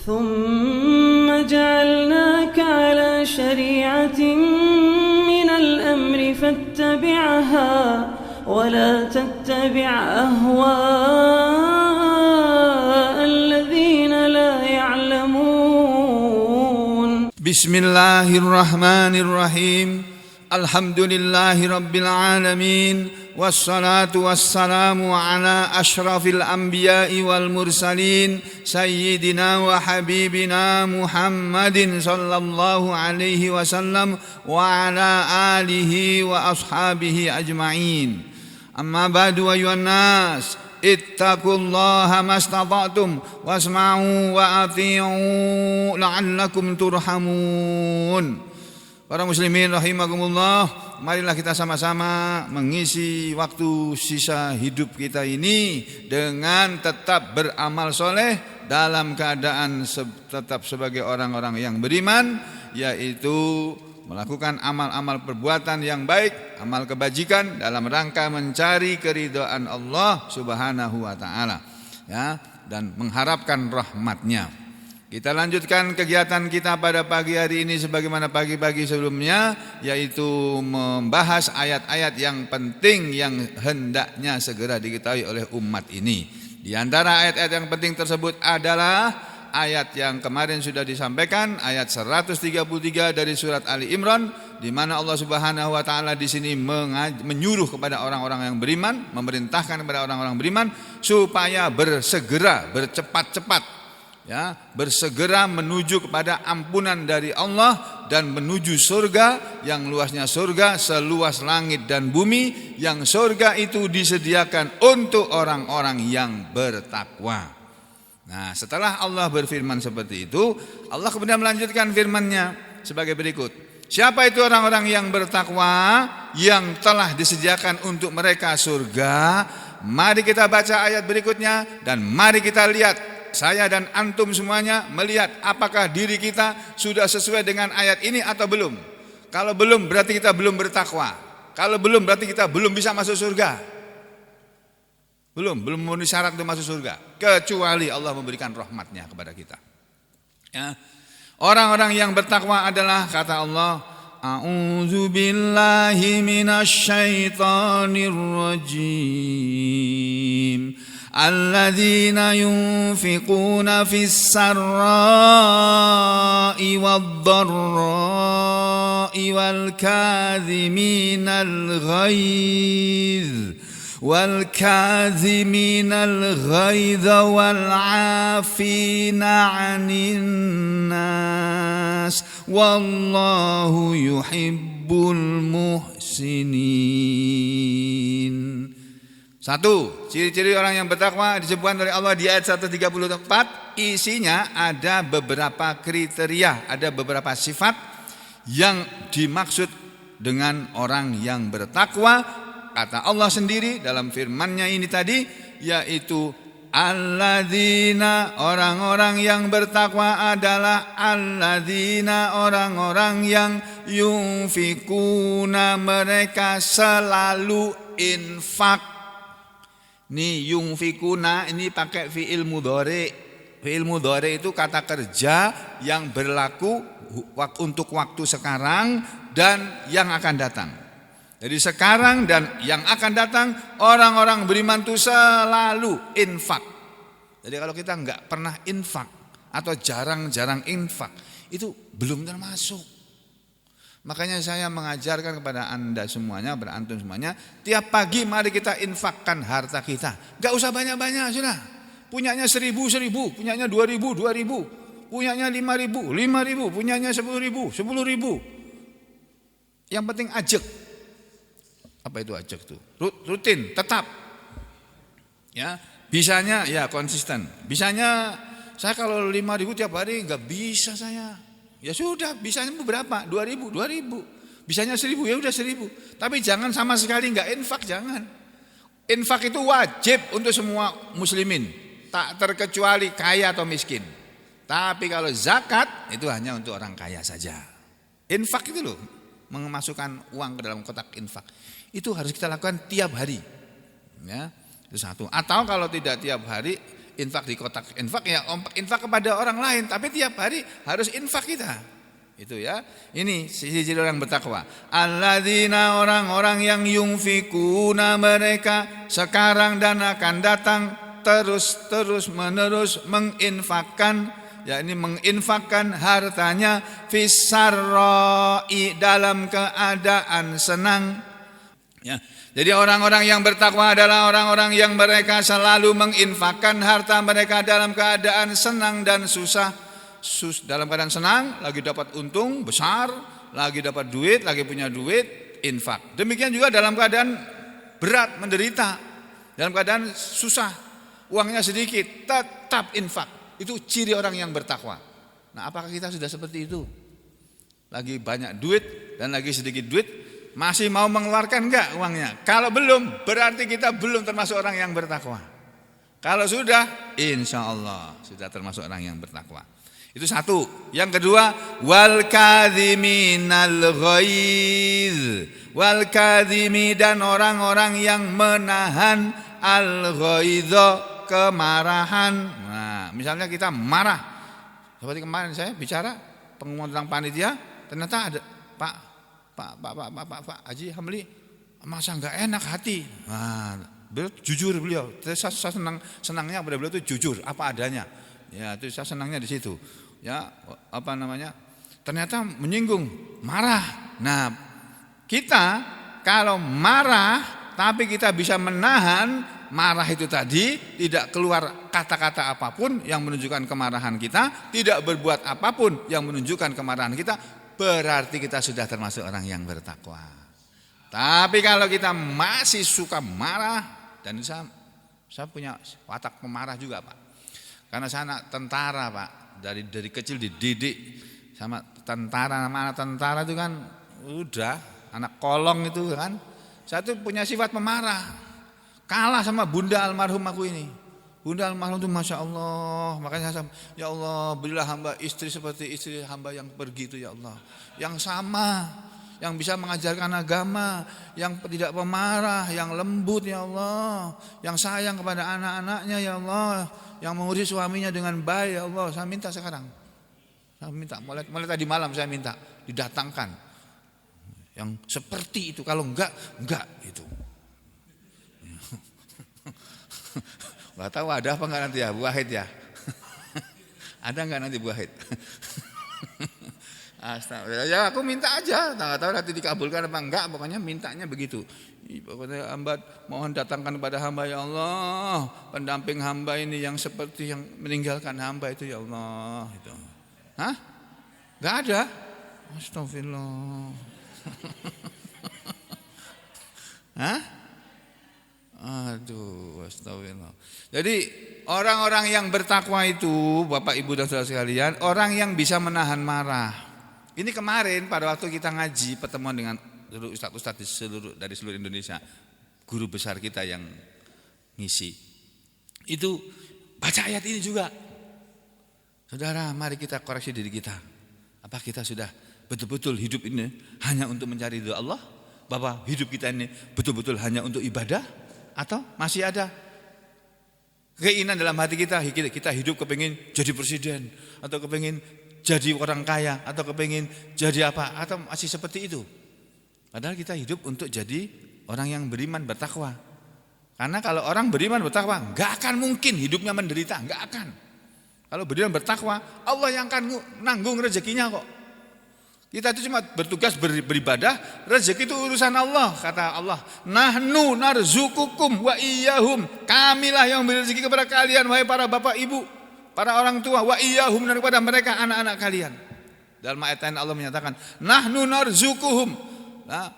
ثم جعلناك على شريعة من الأمر فاتبعها ولا تتبع أهواء الذين لا يعلمون. بسم الله الرحمن الرحيم. الحمد لله رب العالمين والصلاة والسلام على أشرف الأنبياء والمرسلين سيدنا وحبيبنا محمد صلى الله عليه وسلم وعلى آله وأصحابه أجمعين. أما بعد أيها الناس اتقوا الله ما استطعتم واسمعوا وأطيعوا لعلكم ترحمون. Para muslimin rahimakumullah, marilah kita sama-sama mengisi waktu sisa hidup kita ini dengan tetap beramal soleh dalam keadaan tetap sebagai orang-orang yang beriman, yaitu melakukan amal-amal perbuatan yang baik, amal kebajikan dalam rangka mencari keridhaan Allah Subhanahu wa taala, ya, dan mengharapkan rahmatnya. Kita lanjutkan kegiatan kita pada pagi hari ini sebagaimana pagi-pagi sebelumnya, yaitu membahas ayat-ayat yang penting yang hendaknya segera diketahui oleh umat ini. Di antara ayat-ayat yang penting tersebut adalah ayat yang kemarin sudah disampaikan, ayat 133 dari surat Ali Imran, di mana Allah Subhanahu wa taala di sini menyuruh kepada orang-orang yang beriman, memerintahkan kepada orang-orang beriman supaya bercepat-cepat, ya, bersegera menuju kepada ampunan dari Allah dan menuju surga yang luasnya surga seluas langit dan bumi, yang surga itu disediakan untuk orang-orang yang bertakwa. Nah, setelah Allah berfirman seperti itu, Allah kemudian melanjutkan firman-Nya sebagai berikut. Siapa itu orang-orang yang bertakwa yang telah disediakan untuk mereka surga? Mari kita baca ayat berikutnya dan mari kita lihat, saya dan antum semuanya melihat apakah diri kita sudah sesuai dengan ayat ini atau belum. Kalau belum, berarti kita belum bertakwa. Kalau belum, berarti kita belum bisa masuk surga. Belum memenuhi syarat untuk masuk surga, kecuali Allah memberikan rahmatnya kepada kita, ya. Orang-orang yang bertakwa adalah, kata Allah, a'udzu billahi minasyaitonir rajim, alladzina yunfiquna fis sarra'i wad-dharra'i wal kadhiminal ghaidh wal 'afina 'anil nas wallahu yuhibbul muhsinin. Satu, ciri-ciri orang yang bertakwa disebutkan oleh Allah di ayat 134, isinya ada beberapa kriteria, ada beberapa sifat yang dimaksud dengan orang yang bertakwa. Kata Allah sendiri dalam firman-Nya ini tadi, yaitu alladzina, orang-orang yang bertakwa adalah alladzina, orang-orang yang yunfikuna, mereka selalu infak. Nih yunfikuna ini pakai fi'il mudhari. Fi'il mudhari itu kata kerja yang berlaku untuk waktu sekarang dan yang akan datang. Jadi sekarang dan yang akan datang, orang-orang beriman itu selalu infak. Jadi kalau kita enggak pernah infak atau jarang-jarang infak, itu belum termasuk. Makanya saya mengajarkan kepada Anda semuanya, kepada antum semuanya, tiap pagi mari kita infakkan harta kita. Enggak usah banyak-banyak, sudah. Punyanya 1.000, punyanya 2.000, punyanya 5.000, punyanya 10.000. Yang penting ajek. Apa itu ajak tuh? Rutin, tetap. Ya, bisanya ya konsisten. Bisanya saya kalau 5.000 tiap hari enggak bisa saya. Ya sudah, bisanya berapa? 2.000. Bisanya 1.000, ya udah 1.000. Tapi jangan sama sekali enggak infak, jangan. Infak itu wajib untuk semua muslimin, tak terkecuali kaya atau miskin. Tapi kalau zakat itu hanya untuk orang kaya saja. Infak itu loh, memasukkan uang ke dalam kotak infak. Itu harus kita lakukan tiap hari, ya, itu satu. Atau kalau tidak tiap hari, infak di kotak infak ya infak kepada orang lain, tapi tiap hari harus infak kita. Itu ya. Ini ciri orang bertakwa. Alladzina orang-orang yang yunfikuna mereka sekarang dan akan datang terus menerus menginfakkan, yakni menginfakkan hartanya fisarra'i dalam keadaan senang. Ya. Jadi orang-orang yang bertakwa adalah orang-orang yang mereka selalu menginfakkan harta mereka dalam keadaan senang dan susah. Dalam keadaan senang, lagi dapat untung besar, lagi dapat duit, lagi punya duit, infak. Demikian juga dalam keadaan berat, menderita, dalam keadaan susah, uangnya sedikit, tetap infak. Itu ciri orang yang bertakwa. Nah, apakah kita sudah seperti itu? Lagi banyak duit dan lagi sedikit duit, masih mau mengeluarkan enggak uangnya? Kalau belum, berarti kita belum termasuk orang yang bertakwa. Kalau sudah, insya Allah sudah termasuk orang yang bertakwa. Itu satu. Yang kedua, wal kadhiminal ghaiz. Wal kadhimi, dan orang-orang yang menahan al ghaidha, kemarahan. Nah, misalnya kita marah. Seperti kemarin saya bicara pengumuman tentang panitia, ternyata ada Pak Haji Hamli, masa enggak enak hati. Nah, beliau jujur beliau. Saya senangnya pada beliau itu jujur apa adanya. Ya, itu saya senangnya di situ. Ya, ternyata menyinggung, marah. Nah, kita kalau marah tapi kita bisa menahan marah itu tadi, tidak keluar kata-kata apapun yang menunjukkan kemarahan kita, tidak berbuat apapun yang menunjukkan kemarahan kita, berarti kita sudah termasuk orang yang bertakwa. Tapi kalau kita masih suka marah, dan saya punya watak pemarah juga, Pak. Karena saya anak tentara, Pak. Dari kecil dididik sama tentara, mana tentara itu kan udah anak kolong itu kan. Saya tuh punya sifat pemarah. Kalah sama bunda almarhum aku ini. Bunda almarhum itu Masya Allah. Makanya saya, ya Allah, berilah hamba istri seperti istri hamba yang pergi itu, ya Allah. Yang sama, yang bisa mengajarkan agama, yang tidak pemarah, yang lembut, ya Allah. Yang sayang kepada anak-anaknya, ya Allah. Yang mengurus suaminya dengan baik, ya Allah. Saya minta sekarang. Saya minta, mulai tadi malam saya minta didatangkan yang seperti itu. Kalau enggak itu. Enggak tahu ada apa enggak nanti ya, Bu Wahid ya. Ada enggak nanti Bu Wahid? Astagfirullah. Ya aku minta aja, enggak tahu nanti dikabulkan apa enggak, pokoknya mintanya begitu. Pokoknya hamba mohon datangkan kepada hamba, ya Allah, pendamping hamba ini yang seperti yang meninggalkan hamba itu, ya Allah. Itu. Hah? Enggak ada? Astagfirullah. Hah? Aduh, astagfirullah. Jadi orang-orang yang bertakwa itu, Bapak Ibu dan Saudara sekalian, orang yang bisa menahan marah. Ini kemarin pada waktu kita ngaji pertemuan dengan ustadz-ustadz dari seluruh Indonesia, guru besar kita yang ngisi. Itu baca ayat ini juga. Saudara, mari kita koreksi diri kita. Apa kita sudah betul-betul hidup ini hanya untuk mencari ridha Allah? Bahwa hidup kita ini betul-betul hanya untuk ibadah? Atau masih ada keinginan dalam hati kita hidup kepingin jadi presiden, atau kepingin jadi orang kaya, atau kepingin jadi apa, atau masih seperti itu? Padahal kita hidup untuk jadi orang yang beriman bertakwa. Karena kalau orang beriman bertakwa, enggak akan mungkin hidupnya menderita, enggak akan. Kalau beriman bertakwa, Allah yang akan nanggung rezekinya kok. Kita itu cuma bertugas beribadah, rezeki itu urusan Allah, kata Allah. Nahnu narzukukum wa iyyahum. Kamilah yang beri rezeki kepada kalian, wahai para bapak ibu, para orang tua, wa iyyahum, dan kepada mereka anak-anak kalian. Dalam ayat lain Allah menyatakan, nahnu narzukuhum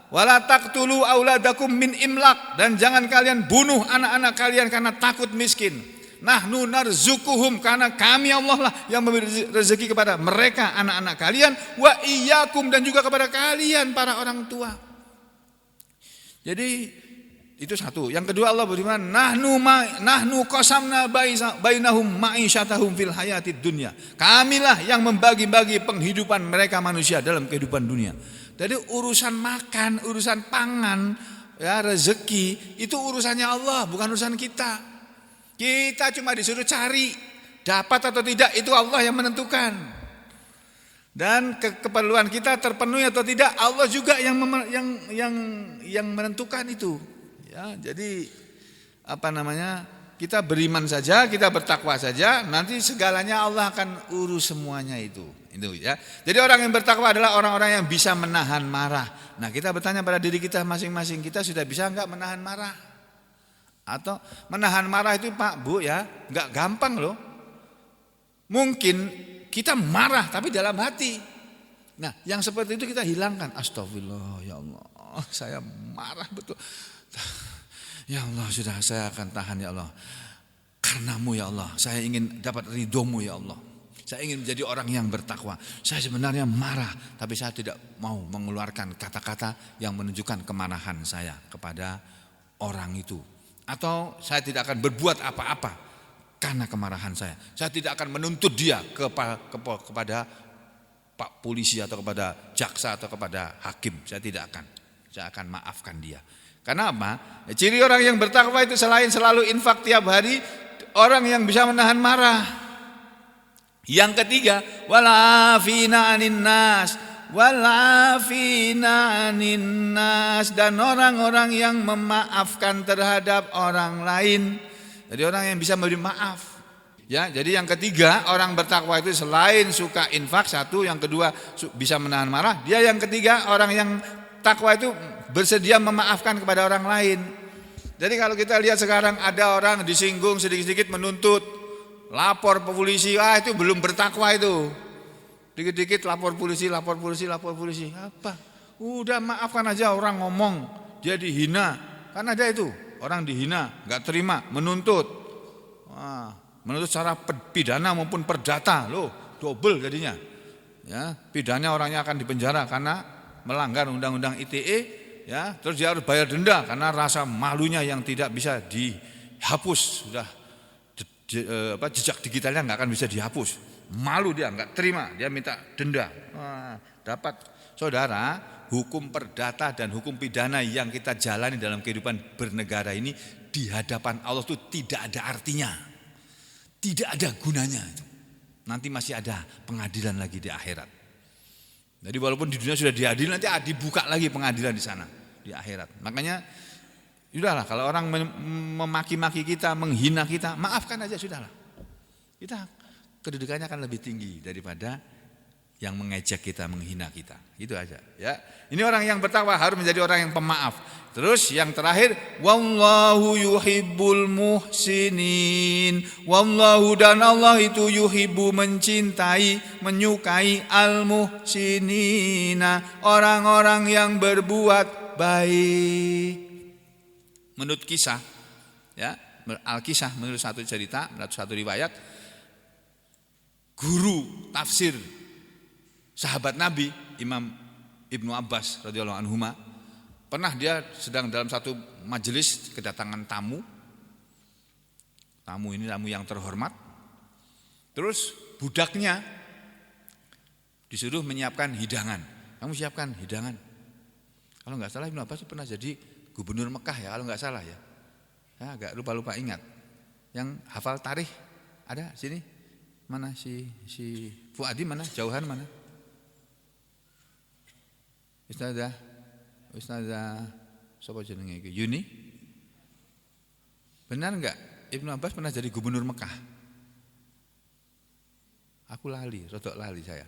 wala taqtulu auladakum min imlaq, dan jangan kalian bunuh anak-anak kalian karena takut miskin. Nahnu narzukuhum, karena kami Allah lah yang memberi rezeki kepada mereka anak-anak kalian, wa iyyakum, dan juga kepada kalian para orang tua. Jadi itu satu. Yang kedua Allah berfirman, nahnu qasamna bainahum ma'isyatahum fil hayatid dunya. Kamilah yang membagi-bagi penghidupan mereka manusia dalam kehidupan dunia. Jadi urusan makan, urusan pangan, ya rezeki, itu urusannya Allah, bukan urusan kita. Kita cuma disuruh cari, dapat atau tidak itu Allah yang menentukan. Dan keperluan kita terpenuhi atau tidak Allah juga yang menentukan itu. Ya, jadi kita beriman saja, kita bertakwa saja, nanti segalanya Allah akan urus semuanya itu ya. Jadi orang yang bertakwa adalah orang-orang yang bisa menahan marah. Nah, kita bertanya pada diri kita masing-masing, kita sudah bisa enggak menahan marah? Atau menahan marah itu Pak, Bu ya, enggak gampang loh. Mungkin kita marah tapi dalam hati. Nah, yang seperti itu kita hilangkan. Astagfirullah, ya Allah, saya marah betul. Ya Allah, sudah saya akan tahan ya Allah. Karenamu ya Allah, saya ingin dapat ridhomu ya Allah. Saya ingin menjadi orang yang bertakwa. Saya sebenarnya marah, tapi saya tidak mau mengeluarkan kata-kata yang menunjukkan kemarahan saya kepada orang itu. Atau saya tidak akan berbuat apa-apa karena kemarahan saya. Saya tidak akan menuntut dia kepada Pak polisi atau kepada jaksa atau kepada hakim. Saya tidak akan. Saya akan maafkan dia. Karena apa? Ciri orang yang bertakwa itu selain selalu infak tiap hari, orang yang bisa menahan marah. Yang ketiga, walafina anin nas, dan orang-orang yang memaafkan terhadap orang lain. Jadi orang yang bisa memberi maaf. Ya, jadi yang ketiga orang bertakwa itu selain suka infak satu, yang kedua bisa menahan marah. Dia yang ketiga orang yang takwa itu bersedia memaafkan kepada orang lain. Jadi kalau kita lihat sekarang ada orang disinggung sedikit-sedikit menuntut, lapor ke polisi, itu belum bertakwa itu. Dikit-dikit lapor polisi. Apa? Udah maafkan aja orang ngomong, dia dihina. Kan ada itu, orang dihina, enggak terima, menuntut. Menuntut secara pidana maupun perdata, loh, double jadinya. Ya, pidana orangnya akan dipenjara karena melanggar undang-undang ITE, ya, terus dia harus bayar denda karena rasa malunya yang tidak bisa dihapus, sudah jejak digitalnya nggak akan bisa dihapus, malu dia nggak terima, dia minta denda. Dapat saudara, hukum perdata dan hukum pidana yang kita jalani dalam kehidupan bernegara ini di hadapan Allah itu tidak ada artinya, tidak ada gunanya. Nanti masih ada pengadilan lagi di akhirat. Jadi walaupun di dunia sudah diadili, nanti dibuka lagi pengadilan di sana di akhirat. Makanya sudahlah, kalau orang memaki-maki kita, menghina kita, maafkan aja sudahlah. Kita kedudukannya akan lebih tinggi daripada yang mengejek kita, menghina kita. Itu aja ya. Ini orang yang bertakwa harus menjadi orang yang pemaaf. Terus yang terakhir, wallahu yuhibbul muhsinin. Wallahu, dan Allah itu yuhibbu, mencintai, menyukai al-muhsinina, orang-orang yang berbuat baik. Menurut kisah, ya, Al-Kisah, menurut satu cerita, menurut satu riwayat, guru tafsir sahabat Nabi Imam Ibnu Abbas radhiyallahu anhuma, pernah dia sedang dalam satu majelis kedatangan tamu. Tamu ini tamu yang terhormat. Terus budaknya disuruh menyiapkan hidangan. Kamu siapkan hidangan. Kalau nggak salah Ibnu Abbas pernah jadi gubernur Mekah ya, kalau nggak salah ya. Ya, agak lupa ingat. Yang hafal tarikh ada sini? Mana si Fuadi mana? Jauhan mana? Ustazah sapa jenenge iki? Yuni? Benar enggak Ibnu Abbas pernah jadi gubernur Mekah? Aku rodok lali saya.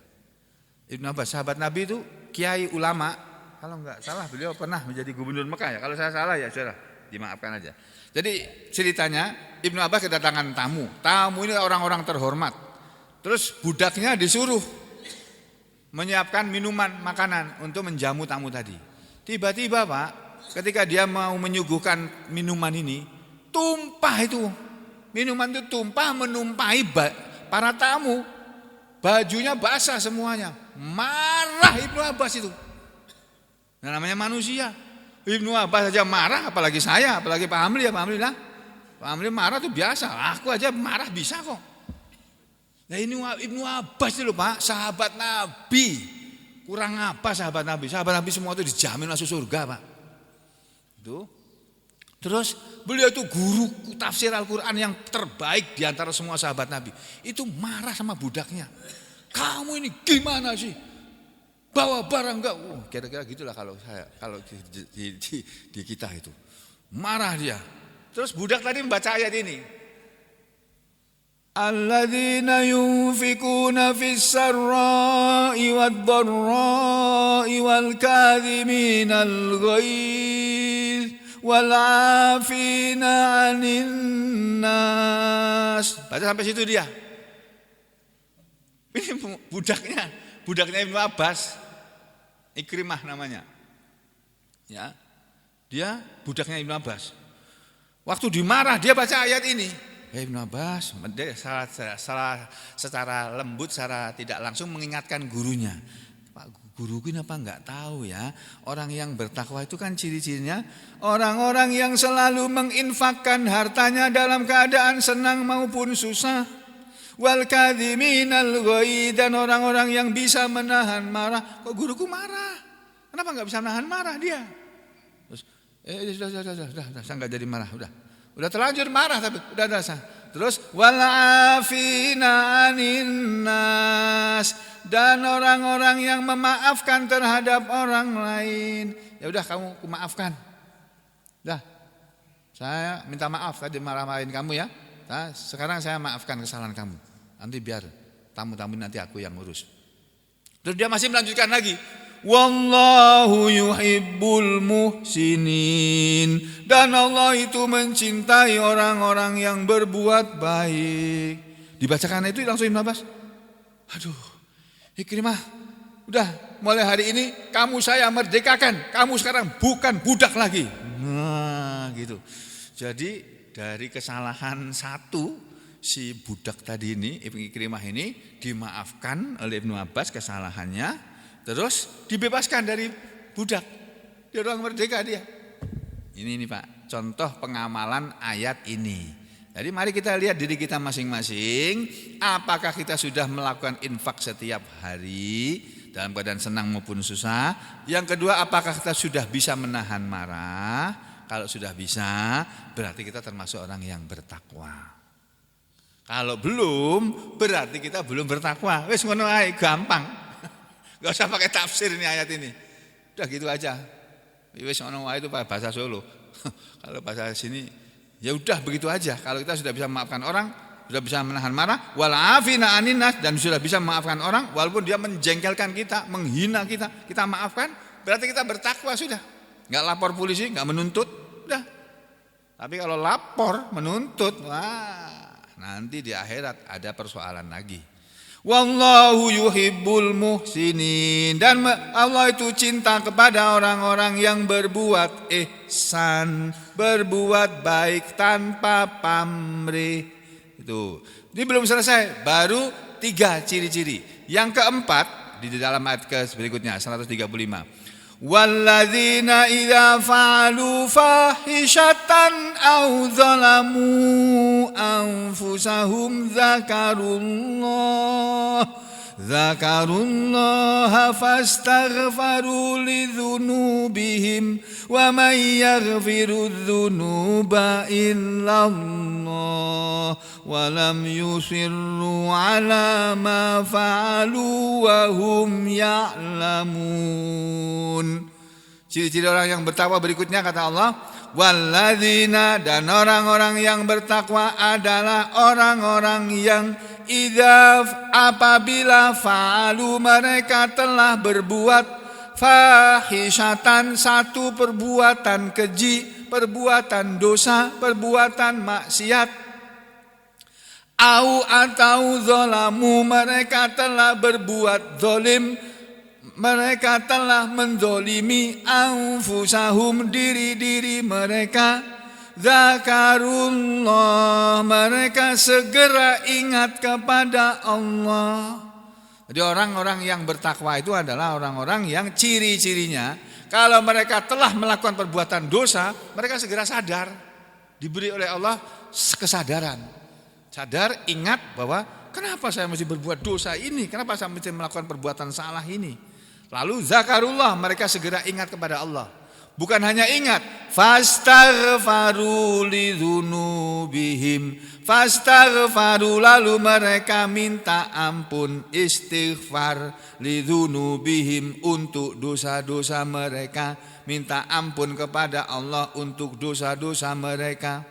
Ibnu Abbas sahabat Nabi itu kiai ulama. Kalau enggak salah beliau pernah menjadi gubernur Mekah ya. Kalau saya salah ya sudah, dimaafkan aja. Jadi ceritanya Ibnu Abbas kedatangan tamu. Tamu ini orang-orang terhormat. Terus budaknya disuruh menyiapkan minuman, makanan untuk menjamu tamu tadi. Tiba-tiba Pak, ketika dia mau menyuguhkan minuman ini, tumpah itu. Minuman itu tumpah menumpahi para tamu. Bajunya basah semuanya. Marah Ibnu Abbas itu. Nah, namanya manusia. Ibnu Abbas saja marah, apalagi saya, apalagi Pak Amli ya, Pak Amli lah. Pak Amli marah itu biasa, aku aja marah bisa kok. Nah ini Ibnu Abbas itu loh Pak, sahabat Nabi. Kurang apa sahabat Nabi? Sahabat Nabi semua itu dijamin masuk surga Pak. Itu. Terus beliau itu guru tafsir Al-Quran yang terbaik di antara semua sahabat Nabi. Itu marah sama budaknya. Kamu ini gimana sih? Bawa barang enggak? Kira-kira gitulah kalau di kita itu. Marah dia. Terus budak tadi membaca ayat ini. Alladzina yunfikuna fis sarra'i wad dharra'i wal kadhiminal ghaiz wal 'afina 'anil nas. Baca sampai situ dia. Ini budaknya Ibnu Abbas, Ikrimah namanya. Ya. Dia budaknya Ibnu Abbas. Waktu dimarah dia baca ayat ini. Ibnu Abbas dia secara lembut, secara tidak langsung mengingatkan gurunya. Pak guru kenapa enggak tahu ya? Orang yang bertakwa itu kan ciri-cirinya orang-orang yang selalu menginfakkan hartanya dalam keadaan senang maupun susah. Wal kadhiminal ghaidz, dan orang-orang yang bisa menahan marah. Kok guruku marah? Kenapa enggak bisa menahan marah dia? Terus sudah, saya enggak jadi marah, udah terlanjur marah tapi udah sah. Terus wal afina 'anin nas, dan orang-orang yang memaafkan terhadap orang lain. Ya udah kamu maafkan. Dah. Saya minta maaf tadi marah-marahin kamu ya. Nah, sekarang saya maafkan kesalahan kamu. Nanti biar tamu-tamu nanti aku yang ngurus. Terus dia masih melanjutkan lagi. Wallahu yuhibbul muhsinin, dan Allah itu mencintai orang-orang yang berbuat baik. Dibacakan itu langsung Ibnu Abbas. Aduh, Ikrimah, udah mulai hari ini kamu saya merdekakan. Kamu sekarang bukan budak lagi. Nah, gitu. Jadi dari kesalahan satu si budak tadi ini, Ibnu Ikrimah ini dimaafkan oleh Ibnu Abbas kesalahannya. Terus dibebaskan dari budak. Dia orang merdeka dia. Ini Pak, contoh pengamalan ayat ini. Jadi mari kita lihat diri kita masing-masing. Apakah kita sudah melakukan infak setiap hari dalam keadaan senang maupun susah? Yang kedua, apakah kita sudah bisa menahan marah? Kalau sudah bisa, berarti kita termasuk orang yang bertakwa. Kalau belum, berarti kita belum bertakwa. Wis ngono ae, gampang. Gak usah pakai tafsir ini ayat ini. Udah gitu aja. Wis ono wae itu bahasa Solo. Kalau bahasa sini ya udah begitu aja. Kalau kita sudah bisa memaafkan orang, sudah bisa menahan marah, wal afina 'anin nas, dan sudah bisa memaafkan orang walaupun dia menjengkelkan kita, menghina kita, kita maafkan, berarti kita bertakwa sudah. Enggak lapor polisi, enggak menuntut, udah. Tapi kalau lapor, menuntut, wah, nanti di akhirat ada persoalan lagi. Wallahu yuhibbul muhsinin, dan Allah itu cinta kepada orang-orang yang berbuat ihsan, berbuat baik tanpa pamrih. Itu. Ini belum selesai, baru 3 ciri-ciri. Yang keempat di dalam ayat berikutnya 135. Walladzina idza fa'alu fahishatan aw zalamu anfusahum dzakarullaha fastaghfaru lidzunubihim wa may yaghfiru dzunuba illallah wa lam yusirru ala ma fa'alu wa hum ya'lamun. Ciri-ciri orang yang bertakwa berikutnya kata Allah, walladzina, dan orang-orang yang bertakwa adalah orang-orang yang apabila fa'alu, mereka telah berbuat fahishatan, satu perbuatan keji, perbuatan dosa, perbuatan maksiat, atau zalamu, mereka telah berbuat zalim, mereka telah menzalimi anfusahum, diri-diri mereka, zakarullah, mereka segera ingat kepada Allah. Jadi orang-orang yang bertakwa itu adalah orang-orang yang ciri-cirinya kalau mereka telah melakukan perbuatan dosa, mereka segera sadar, diberi oleh Allah kesadaran. Sadar, ingat bahwa kenapa saya mesti berbuat dosa ini, kenapa saya mesti melakukan perbuatan salah ini. Lalu zakarullah, mereka segera ingat kepada Allah. Bukan hanya ingat, fastaghfaru lidzunubihim. Fastaghfaru, lalu mereka minta ampun, istighfar, lidzunubihim, untuk dosa-dosa mereka, minta ampun kepada Allah untuk dosa-dosa mereka.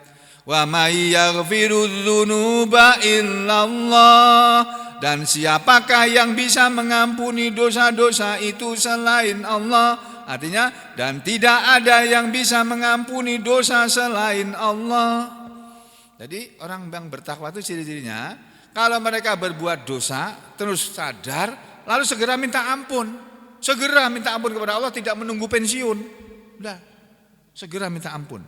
Wa may yaghfirudz dzunuba illallah, dan siapakah yang bisa mengampuni dosa-dosa itu selain Allah? Artinya, dan tidak ada yang bisa mengampuni dosa selain Allah. Jadi orang yang bertakwa itu ciri-cirinya, kalau mereka berbuat dosa terus sadar, lalu segera minta ampun. Segera minta ampun kepada Allah, tidak menunggu pensiun. Udah, segera minta ampun.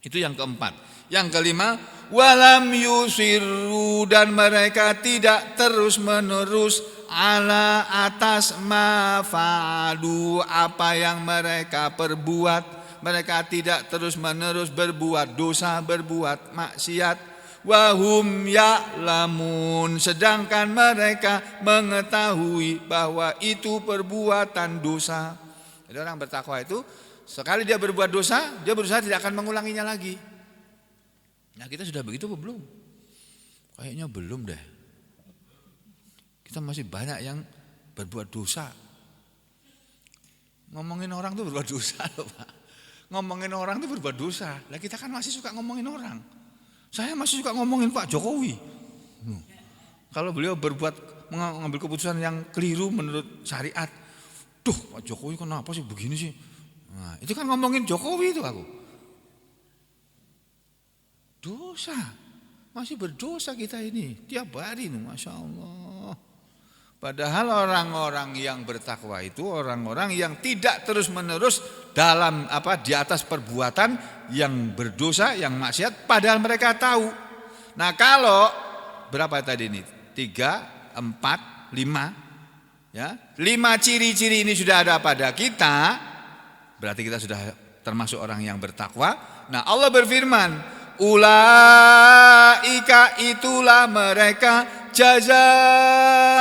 Itu yang keempat. Yang kelima, walam yusirru, dan mereka tidak terus-menerus ala atas ma fa'alu, apa yang mereka perbuat. Mereka tidak terus-menerus berbuat dosa, berbuat maksiat. Wahum ya'lamun, sedangkan mereka mengetahui bahwa itu perbuatan dosa. Jadi orang bertakwa itu sekali dia berbuat dosa, dia berusaha tidak akan mengulanginya lagi. Nah, kita sudah begitu apa belum? Kayaknya belum deh. Kita masih banyak yang berbuat dosa. Ngomongin orang tuh berbuat dosa loh, Pak. Ngomongin orang tuh berbuat dosa. Lah kita kan masih suka ngomongin orang. Saya masih suka ngomongin Pak Jokowi. Kalau beliau mengambil keputusan yang keliru menurut syariat, duh Pak Jokowi kenapa sih begini sih? Nah, itu kan ngomongin Jokowi itu aku. Dosa, masih berdosa kita ini tiap hari, Masya Allah. Padahal orang-orang yang bertakwa itu orang-orang yang tidak terus-menerus dalam di atas perbuatan yang berdosa, yang maksiat, padahal mereka tahu. Nah, kalau berapa tadi ini? 3, 4, 5, ya, 5 ciri-ciri ini sudah ada pada kita, berarti kita sudah termasuk orang yang bertakwa. Nah, Allah berfirman, ulaika, itulah mereka, jazauhum,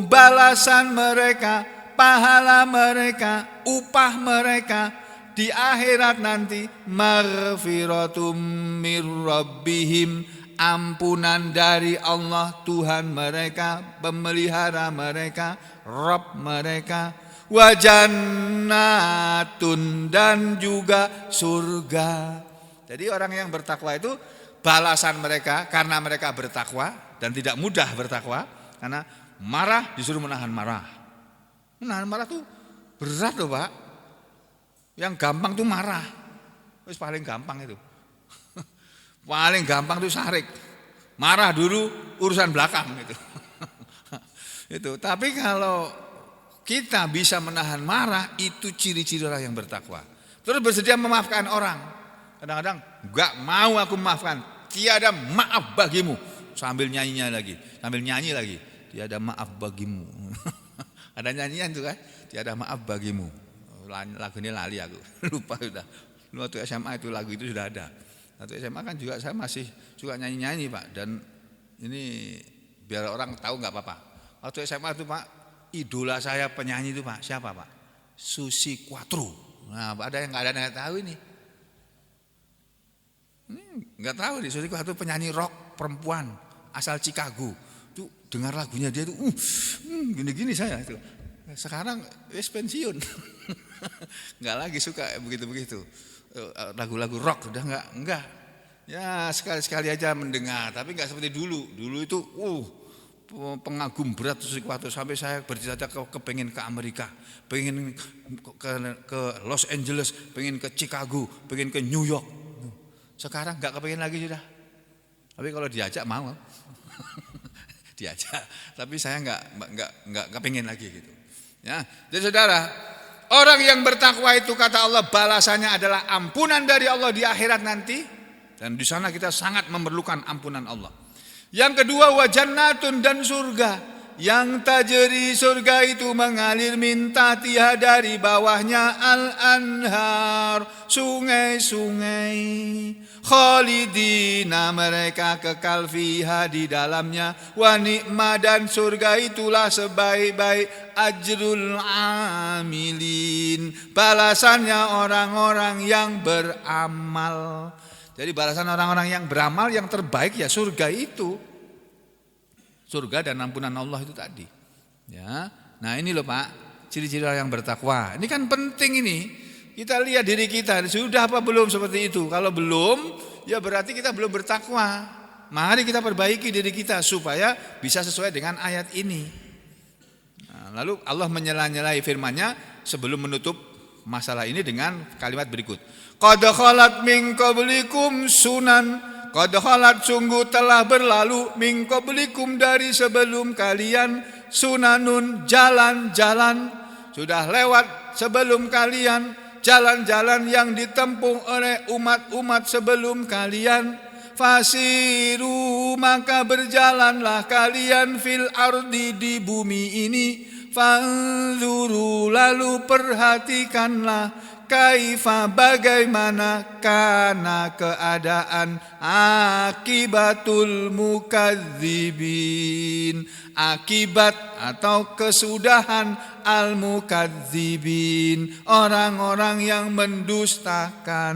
balasan mereka, pahala mereka, upah mereka di akhirat nanti, maghfiratum mir rabbihim, ampunan dari Allah Tuhan mereka, pemelihara mereka, Rabb mereka, wa jannatun, dan juga surga. Jadi orang yang bertakwa itu balasan mereka karena mereka bertakwa dan tidak mudah bertakwa, karena marah disuruh menahan marah. Menahan marah tuh berat loh, Pak. Yang gampang tuh marah. Terus paling gampang itu. Paling gampang tuh sarik. Marah dulu urusan belakang gitu. Itu. Tapi kalau kita bisa menahan marah, itu ciri-ciri orang yang bertakwa. Terus bersedia memaafkan orang. Kadang-kadang enggak mau aku maafkan, tiada maaf bagimu. Sambil nyanyi lagi. Tiada maaf bagimu. Ada nyanyian tuh kan, tiada maaf bagimu. Lagu ini lali aku, lupa sudah. Waktu SMA itu lagu itu sudah ada. Waktu SMA kan juga saya masih suka nyanyi-nyanyi, Pak. Dan ini biar orang tahu enggak apa-apa. Waktu SMA itu, Pak, idola saya penyanyi itu, Pak, siapa, Pak? Susi Quatro. Nah, ada yang enggak ada yang tahu ini. Enggak tahu nih, Susi Quatro penyanyi rock perempuan asal Chicago. Itu dengar lagunya dia itu gini-gini saya itu. Sekarang wis pensiun. Enggak lagi suka begitu-begitu. Lagu-lagu rock udah enggak. Ya sekali-sekali aja mendengar, tapi enggak seperti dulu. Dulu itu pengagum berat Susi Quatro, sampai saya bercita-cita kepengen ke Amerika, pengen ke Los Angeles, pengen ke Chicago, pengen ke New York. Sekarang enggak kepengen lagi sudah. Tapi kalau diajak mau. Diajak, tapi saya enggak kepengen lagi gitu. Ya, jadi saudara, orang yang bertakwa itu kata Allah balasannya adalah ampunan dari Allah di akhirat nanti, dan di sana kita sangat memerlukan ampunan Allah. Yang kedua, wa jannatun, dan surga. yang tajri surga itu mengalir min tahtiha dari bawahnya al-anhar, sungai-sungai, khalidina mereka kekal fiha di dalamnya, wa ni'ma dan surga itulah sebaik-baik ajrul amilin, balasannya orang-orang yang beramal. Jadi balasan orang-orang yang beramal yang terbaik ya surga itu. Surga dan ampunan Allah itu tadi. Ya. Nah ini loh Pak, ciri-ciri orang yang bertakwa. Ini kan penting ini. Kita lihat diri kita, sudah apa belum seperti itu. Kalau belum, ya berarti kita belum bertakwa. Mari kita perbaiki diri kita supaya bisa sesuai dengan ayat ini. Nah, lalu Allah menyela-nyelai firman-Nya sebelum menutup masalah ini dengan kalimat berikut. Qad khalat min qablikum sunan. Qad khalat sungguh telah berlalu min qablikum dari sebelum kalian sunanun jalan-jalan, sudah lewat sebelum kalian jalan-jalan yang ditempuh oleh umat-umat sebelum kalian. Fasiru maka berjalanlah kalian fil ardi di bumi ini, fanzuru lalu perhatikanlah kaifa bagaimana kana keadaan akibatul mukadzibin, akibat atau kesudahan al mukadzibin, orang-orang yang mendustakan.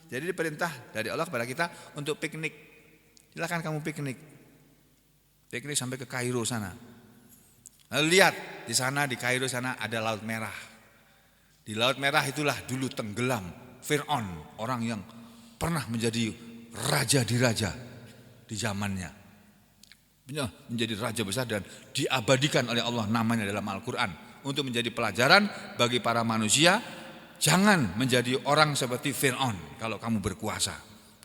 Jadi perintah dari Allah kepada kita untuk piknik. Silakan kamu piknik. Piknik sampai ke Kairo sana. Lalu lihat di sana di Kairo sana ada Laut Merah. Di Laut Merah itulah dulu tenggelam Fir'aun, orang yang pernah menjadi raja di zamannya. Menjadi raja besar dan diabadikan oleh Allah namanya dalam Al-Quran. Untuk menjadi pelajaran bagi para manusia, jangan menjadi orang seperti Fir'aun kalau kamu berkuasa.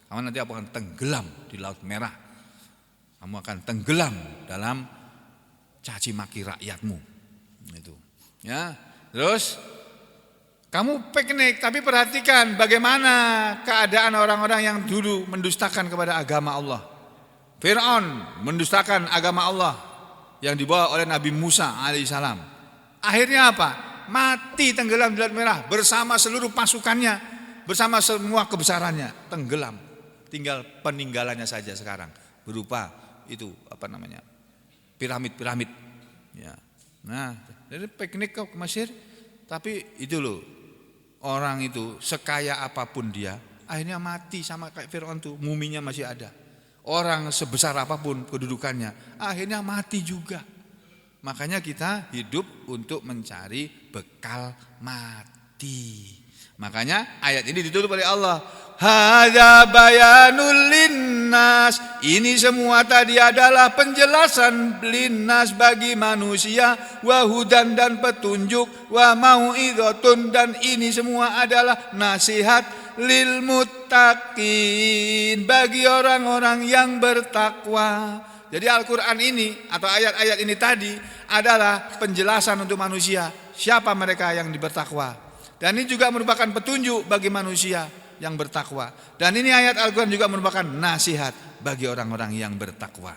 Kamu nanti akan tenggelam di Laut Merah. Kamu akan tenggelam dalam caci maki rakyatmu. Itu. Ya. Terus kamu piknik, tapi perhatikan bagaimana keadaan orang-orang yang dulu mendustakan kepada agama Allah. Fir'aun mendustakan agama Allah yang dibawa oleh Nabi Musa alaihissalam. Akhirnya apa? Mati tenggelam di Laut Merah bersama seluruh pasukannya, bersama semua kebesarannya, tenggelam. Tinggal peninggalannya saja sekarang berupa itu piramid-piramid. Ya. Nah, jadi piknik kok ke Mesir, tapi itu loh. Orang itu sekaya apapun dia, akhirnya mati sama kayak Fir'aun tuh, muminya masih ada. Orang sebesar apapun kedudukannya, akhirnya mati juga. Makanya kita hidup untuk mencari bekal mati. Makanya ayat ini ditutup oleh Allah. Hadza bayanul linnas. Ini semua tadi adalah penjelasan linnas bagi manusia, wa hudan dan petunjuk, wa mau'izatun dan ini semua adalah nasihat lil muttaqin bagi orang-orang yang bertakwa. Jadi Al-Qur'an ini atau ayat-ayat ini tadi adalah penjelasan untuk manusia, siapa mereka yang bertakwa. Dan ini juga merupakan petunjuk bagi manusia yang bertakwa. Dan ini ayat Al-Quran juga merupakan nasihat bagi orang-orang yang bertakwa.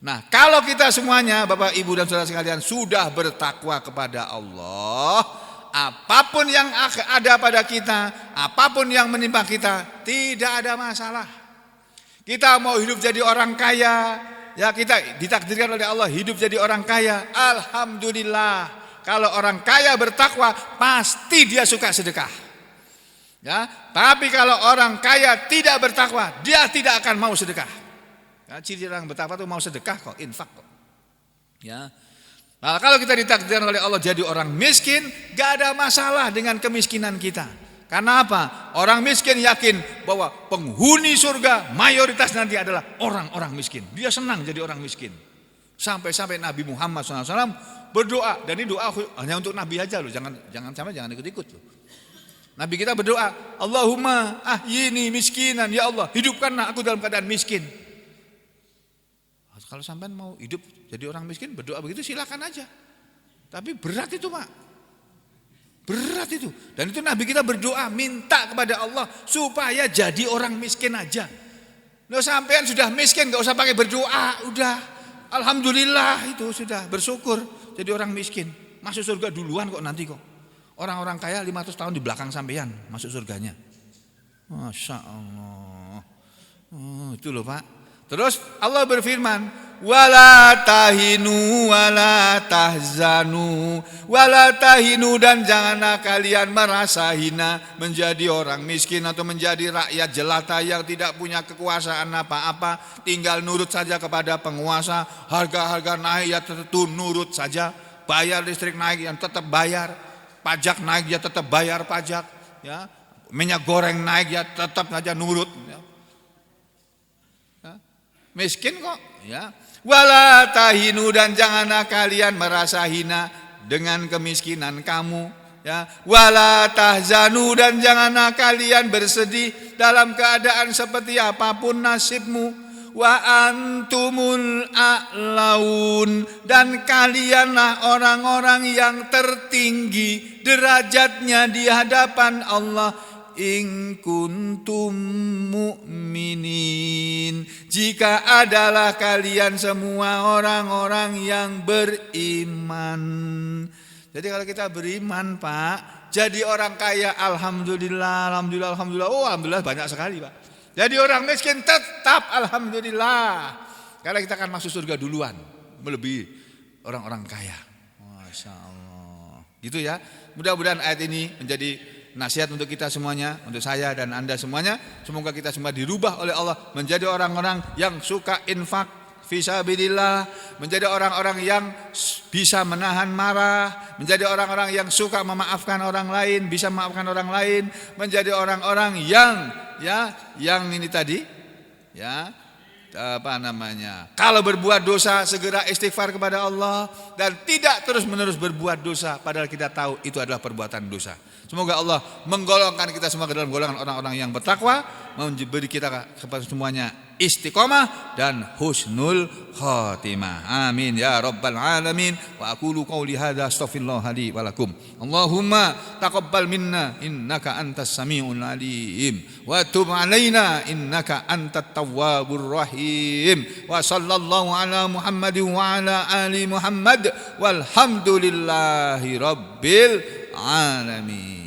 Nah, kalau kita semuanya Bapak Ibu dan Saudara sekalian sudah bertakwa kepada Allah, apapun yang ada pada kita, apapun yang menimpa kita, tidak ada masalah. Kita mau hidup jadi orang kaya, ya kita ditakdirkan oleh Allah hidup jadi orang kaya, alhamdulillah. Kalau orang kaya bertakwa, pasti dia suka sedekah. Ya, tapi kalau orang kaya tidak bertakwa, dia tidak akan mau sedekah. Ya, ciri orang bertakwa itu mau sedekah kok, infak kok. Ya. Nah, kalau kita ditakdirkan oleh Allah jadi orang miskin, gak ada masalah dengan kemiskinan kita. Karena apa? Orang miskin yakin bahwa penghuni surga mayoritas nanti adalah orang-orang miskin. Dia senang jadi orang miskin. Sampai-sampai Nabi Muhammad SAW berdoa, dan ini doa hanya untuk Nabi aja loh, jangan sampai jangan ikut-ikut loh. Nabi kita berdoa, Allahumma ahyini miskinan, ya Allah hidupkanlah aku dalam keadaan miskin. Kalau sampean mau hidup jadi orang miskin berdoa begitu silakan aja. Tapi berat itu Pak, berat itu. Dan itu Nabi kita berdoa minta kepada Allah supaya jadi orang miskin aja. Loh sampean sudah miskin gak usah pakai berdoa, udah. alhamdulillah itu sudah bersyukur jadi orang miskin. Masuk surga duluan kok nanti kok. Orang-orang kaya 500 tahun di belakang sampean masuk surganya. Masya Allah. Itu loh Pak. Terus Allah berfirman, wala tahinu wala tahzanu wala tahinu, dan janganlah kalian merasa hina menjadi orang miskin atau menjadi rakyat jelata yang tidak punya kekuasaan apa-apa, tinggal nurut saja kepada penguasa. Harga-harga naik ya tetap nurut saja, bayar listrik naik yang tetap bayar, pajak naik ya tetap bayar pajak, ya. Minyak goreng naik ya tetap saja nurut, ya. Miskin kok, ya. Wala tahinu, dan janganlah kalian merasa hina dengan kemiskinan kamu, ya. Wala tahzanu, dan janganlah kalian bersedih dalam keadaan seperti apapun nasibmu. Wa antumul a'laun, dan kalianlah orang-orang yang tertinggi derajatnya di hadapan Allah. In kuntum mu'minin, jika adalah kalian semua orang-orang yang beriman. Jadi kalau kita beriman Pak, jadi orang kaya alhamdulillah, alhamdulillah, alhamdulillah. Oh alhamdulillah banyak sekali Pak. Jadi orang miskin tetap alhamdulillah, karena kita akan masuk surga duluan melebihi orang-orang kaya. Masya Allah. Gitu ya. Mudah-mudahan ayat ini menjadi nasihat untuk kita semuanya, untuk saya dan Anda semuanya. Semoga kita semua dirubah oleh Allah menjadi orang-orang yang suka infak fisabilillah, menjadi orang-orang yang bisa menahan marah, menjadi orang-orang yang suka memaafkan orang lain, bisa memaafkan orang lain, menjadi orang-orang yang yang ini tadi, ya, kalau berbuat dosa segera istighfar kepada Allah dan tidak terus-menerus berbuat dosa padahal kita tahu itu adalah perbuatan dosa. Semoga Allah menggolongkan kita semua ke dalam golongan orang-orang yang bertakwa, memberi kita kepada semuanya istiqomah dan husnul khatimah. Amin ya rabbal alamin. Wa aqulu qouli hadza astaghfirullah li wa lakum. Allahumma taqabbal minna innaka antas samiul alim wa tub alaina innaka antat tawwabur rahim. Wa sallallahu ala Muhammadin wa ala ali Muhammad walhamdulillahi rabbil alamin.